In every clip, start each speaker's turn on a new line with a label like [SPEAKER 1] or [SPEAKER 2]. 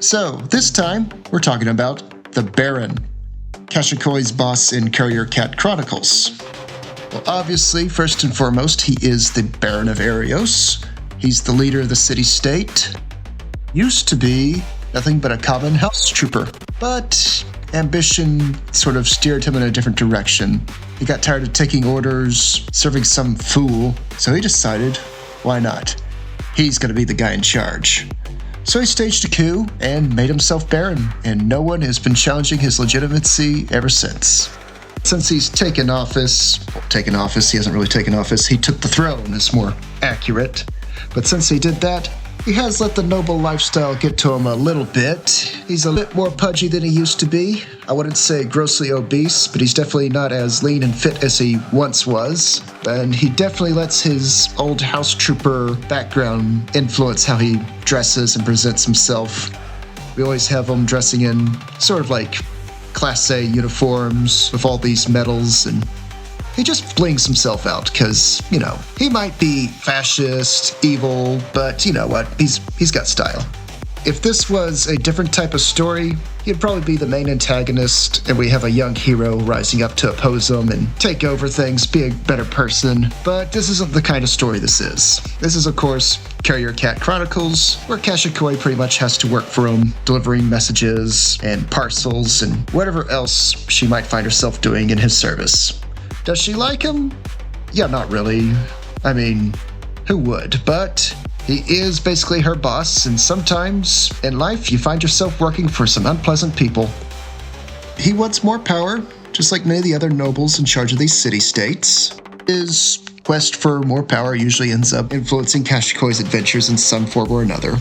[SPEAKER 1] So, this time, we're talking about the Baron, Kashikoi's boss in Courier Cat Chronicles. Well, obviously, first and foremost, he is the Baron of Arios. He's the leader of the city-state. Used to be nothing but a common house trooper, but ambition sort of steered him in a different direction. He got tired of taking orders, serving some fool, so he decided, why not? He's going to be the guy in charge. So he staged a coup and made himself Baron, and no one has been challenging his legitimacy ever since. Since he's taken office, he hasn't really taken office, he took the throne is more accurate. But since he did that, he has let the noble lifestyle get to him a little bit. He's a bit more pudgy than he used to be. I wouldn't say grossly obese, but he's definitely not as lean and fit as he once was. And he definitely lets his old house trooper background influence how he dresses and presents himself. We always have him dressing in sort of like Class A uniforms with all these medals, and he just blings himself out because, you know, he might be fascist, evil, but you know what, he's got style. If this was a different type of story, he'd probably be the main antagonist, and we have a young hero rising up to oppose him and take over things, be a better person. But this isn't the kind of story this is. This is, of course, Courier Cat Chronicles, where Kashikoi pretty much has to work for him, delivering messages and parcels and whatever else she might find herself doing in his service. Does she like him? Yeah, not really. I mean, who would? But he is basically her boss, and sometimes in life you find yourself working for some unpleasant people. He wants more power, just like many of the other nobles in charge of these city-states. His quest for more power usually ends up influencing Kashikoi's adventures in some form or another.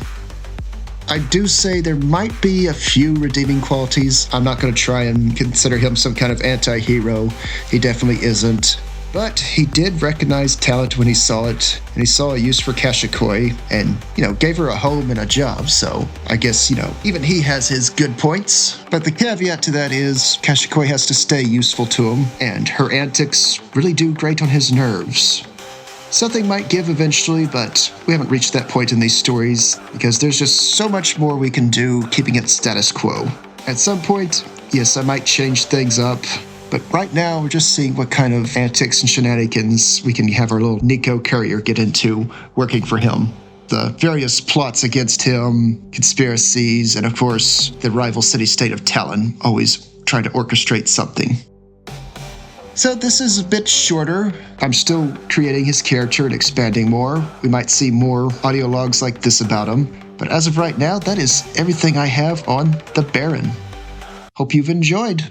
[SPEAKER 1] I do say there might be a few redeeming qualities. I'm not going to try and consider him some kind of anti-hero. He definitely isn't. But he did recognize talent when he saw it, and he saw a use for Kashikoi, and, you know, gave her a home and a job, so I guess, you know, even he has his good points. But the caveat to that is Kashikoi has to stay useful to him, and her antics really do grate on his nerves. Something might give eventually, but we haven't reached that point in these stories, because there's just so much more we can do keeping it status quo. At some point, yes, I might change things up, but right now we're just seeing what kind of antics and shenanigans we can have our little Nico courier get into working for him. The various plots against him, conspiracies, and of course, the rival city-state of Talon, always trying to orchestrate something. So this is a bit shorter. I'm still creating his character and expanding more. We might see more audio logs like this about him. But as of right now, that is everything I have on the Baron. Hope you've enjoyed.